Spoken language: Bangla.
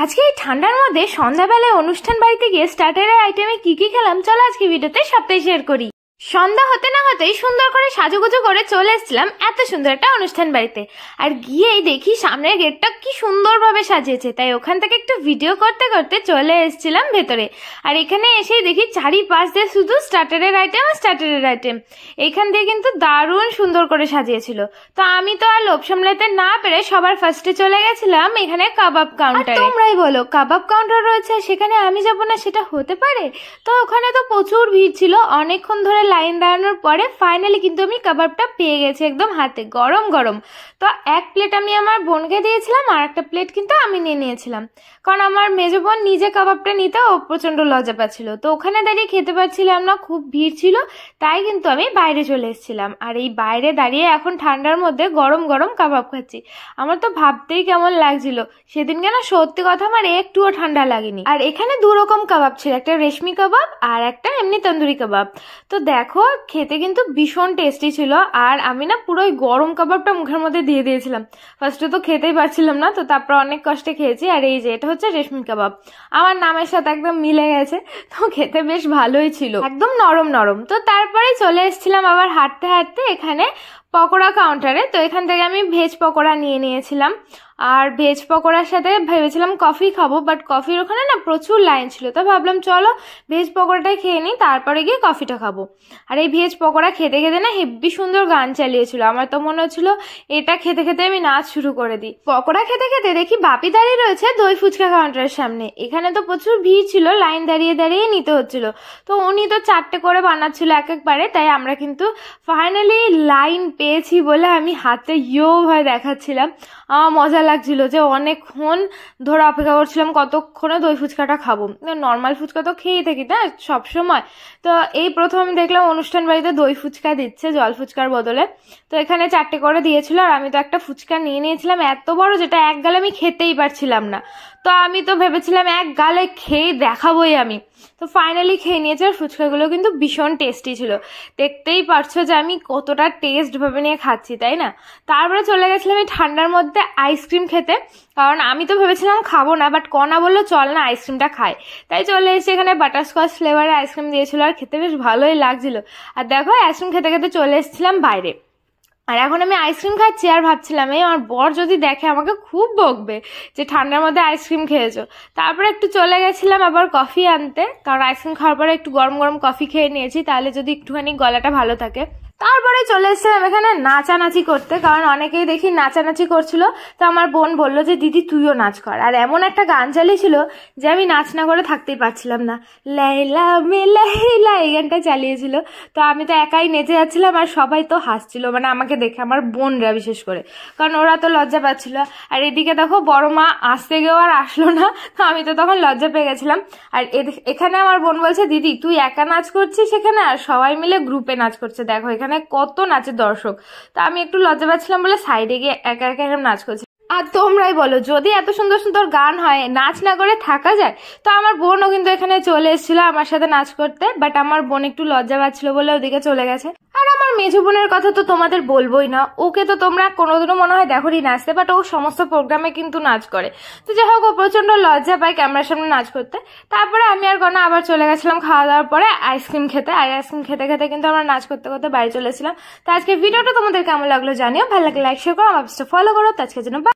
আজকে এই ঠান্ডার মধ্যে সন্ধ্যাবেলায় অনুষ্ঠান বাড়িতে গিয়ে স্টার্টারের আইটেমে কি কি খেলাম চলো আজকে ভিডিওতে সবটাই শেয়ার করি। সন্ধ্যা হতে না হতেই সুন্দর করে সাজুগুজু করে চলে এসেছিলাম এত সুন্দর একটা অনুষ্ঠান বাড়িতে। আর গিয়েই দেখি সামনের গেটটা কি সুন্দরভাবে সাজিয়েছে, তাই ওখান থেকে একটু ভিডিও করতে করতে চলে এসেছিলাম ভেতরে। আর এখানে এসেই দেখি চারিপাশ দিয়ে শুধু স্টার্টারের আইটেম আর স্টার্টারের আইটেম। এইখান দিয়ে কিন্তু দারুণ সুন্দর করে সাজিয়েছিল। তো আমি তো আর লোভ সামলাতে না পেরে সবার ফার্স্টে চলে গেছিলাম এখানে কাবাব কাউন্টারে। তোমরাই বলো কাবাব কাউন্টার রয়েছে সেখানে আমি যাবো না, সেটা হতে পারে? তো ওখানে তো প্রচুর ভিড় ছিল, অনেকক্ষণ ধরে লাইন দাঁড়ানোর পরে ফাইনালি কিন্তু আমি কাবাবটা পেয়ে গেছি একদম হাতে গরম গরম। তো এক প্লেট আমি আমার বোনকে দিয়েছিলাম আর একটা প্লেট কিন্তু আমি নিয়ে নিয়েছিলাম, কারণ আমার মেজো বোন নিজে কাবাবটা নিতে ও প্রচন্ড লজ্জা পাচ্ছিল। তো ওখানে দাঁড়িয়ে খেতে পারছিলাম না, খুব ভিড় ছিল, তাই কিন্তু আমি বাইরে চলে এসেছিলাম। আর এই বাইরে দাঁড়িয়ে এখন ঠান্ডার মধ্যে গরম গরম কাবাব খাচ্ছি। আমার তো ভাবতেই কেমন লাগছিল, সেদিনকে না সত্যি কথা আমার একটুও ঠান্ডা লাগেনি। আর এখানে দু রকম কাবাব ছিল, একটা রেশমি কাবাব আর একটা এমনি তন্দুরি কাবাব। তো দেখো খেতে কিন্তু ভীষণ টেস্টি ছিল। আর আমি না পুরো গরম কাবাবটা মুখের মধ্যে দিয়ে দিয়েছিলাম, ফার্স্টে তো খেতেই পারছিলাম না, তো তারপর অনেক কষ্টে খেয়েছি। আর এই যে এটা হচ্ছে রেশমি কাবাব, আমার নামের সাথে একদম মিলে গেছে, তো খেতে বেশ ভালোই ছিল, একদম নরম নরম। তো তারপরে চলে এসেছিলাম আবার হাঁটতে হাঁটতে এখানে পকোড়া কাউন্টারে। তো এখান থেকে আমি ভেজ পকোড়া নিয়ে নিয়েছিলাম, আর ভেজ পকোড়ার সাথে ভেবেছিলাম কফি খাবো, বাট কফির ওখানে না প্রচুর লাইন ছিল, তো ভাবলাম চলো ভেজ পকোড়াটাই খেয়ে নিই, তারপরে গিয়ে কফিটা খাবো। আর এই ভেজ পকোড়া খেতে খেতে না হেব্বি সুন্দর গান চালিয়েছিল, আমার তো মনে হচ্ছিল এটা খেতে খেতে আমি নাচ শুরু করে দিই। পকোড়া খেতে খেতে দেখি বাপি দাঁড়িয়ে রয়েছে দই ফুচকা কাউন্টারের সামনে। এখানে তো প্রচুর ভিড় ছিল, লাইন দাঁড়িয়ে দাঁড়িয়ে নিতে হচ্ছিল, তো উনি তো 4টে করে বানাচ্ছিল এক একবারে, তাই আমরা কিন্তু ফাইনালি লাইন পেয়েছি বলে আমি হাতে ভয় দেখাচ্ছিলাম। আমার মজা লাগছিল যে অনেকক্ষণ ধরে অপেক্ষা করছিলাম কতক্ষণে দই ফুচকাটা খাবো। নর্মাল ফুচকা তো খেয়েই থাকি না সবসময়, তো এই প্রথম দেখলাম অনুষ্ঠান বাড়িতে দই ফুচকা দিচ্ছে জল ফুচকার বদলে। তো এখানে 4টে করে দিয়েছিল, আর আমি তো একটা ফুচকা নিয়ে নিয়েছিলাম এত বড়, যেটা এক গালে আমি খেতেই পারছিলাম না। তো আমি তো ভেবেছিলাম এক গালে খেয়ে দেখাবোই আমি, তো ফাইনালি খেয়ে নিয়েছি। আর ফুচকাগুলো কিন্তু ভীষণ টেস্টি ছিল, দেখতেই পারছো যে আমি কতটা টেস্ট ভাবে নিয়ে খাচ্ছি, তাই না? তারপরে চলে গেছিলাম এই ঠান্ডার মধ্যে আইসক্রিম খেতে, কারণ আমি তো ভেবেছিলাম খাবো না, বাট কনা বললো চল না আইসক্রিমটা খাই, তাই চলে এসেছি। এখানে বাটারস্কচ ফ্লেভারের আইসক্রিম দিয়েছিল আর খেতে বেশ ভালোই লাগছিল। আর দেখো আইসক্রিম খেতে খেতে চলে এসেছিলাম বাইরে। আর এখন আমি আইসক্রিম খাচ্ছি আর ভাবছিলাম এই আমার বর যদি দেখে আমাকে খুব বকবে যে ঠান্ডার মধ্যে আইসক্রিম খেয়েছো। তারপরে একটু চলে গেছিলাম আবার কফি আনতে, কারণ আইসক্রিম খাওয়ার পরে একটু গরম গরম কফি খেয়ে নিয়েছি, তাহলে যদি একটুখানি গলাটা ভালো থাকে। তারপরে চলে এসেছিলাম এখানে নাচানাচি করতে, কারণ অনেকেই দেখি নাচানাচি করছিল। তো আমার বোন বললো যে দিদি তুইও নাচ কর, আর এমন একটা গান চালিয়েছিল যে আমি নাচ না করে থাকতেই পারছিলাম না। লাইলা মে লাইলা এই গানটা চালিয়েছিল, তো আমি তো একাই নেচে যাচ্ছিলাম আর সবাই তো হাসছিল, মানে আমাকে দেখে আমার বোনরা বিশেষ করে, কারণ ওরা তো লজ্জা পাচ্ছিল। আর এদিকে দেখো বড় মা আসতে গিয়েও আর আসলো না, তো আমি তো তখন লজ্জা পেয়ে গেছিলাম। আর এখানে আমার বোন বলছে দিদি তুই একা নাচ করছিস সেখানে, আর সবাই মিলে গ্রুপে নাচ করছে, দেখো এখানে কত নাচের দর্শক। তো আমি একটু লজ্জা পাচ্ছিলাম বলে সাইডে গিয়ে একা একা এরকম নাচ করছি। আর তোমরাই বলো যদি এত সুন্দর সুন্দর গান হয় নাচ না করে থাকা যায়? তো আমার বোনও কিন্তু এখানে চলে এসেছিল আমার সাথে নাচ করতে, বাট আমার বোন একটু লজ্জা পাচ্ছিল বলে ওদিকে চলে গেছে। আর আমার মেজো বোনের কথা তো তোমাদের বলবোই না, ওকে তো তোমরা কোনোদিনও মনে হয় দেখোনি নাচতে, বাট ও সমস্ত প্রোগ্রামে কিন্তু নাচ করে। তো যাই হোক ও প্রচন্ড লজ্জা পায় ক্যামেরার সামনে নাচ করতে। তারপরে আমি আর গনা আবার চলে গেছিলাম খাওয়া দাওয়ার পরে আইসক্রিম খেতে, আর আইসক্রিম খেতে খেতে কিন্তু আমরা নাচ করতে করতে বাড়ি চলে এসেছিলাম। তো আজকে ভিডিওটা তোমাদের কেমন লাগলো জানিও, ভালো লাগলে লাইক শেয়ার করো, আমার ফলো করো। তো আজকের জন্য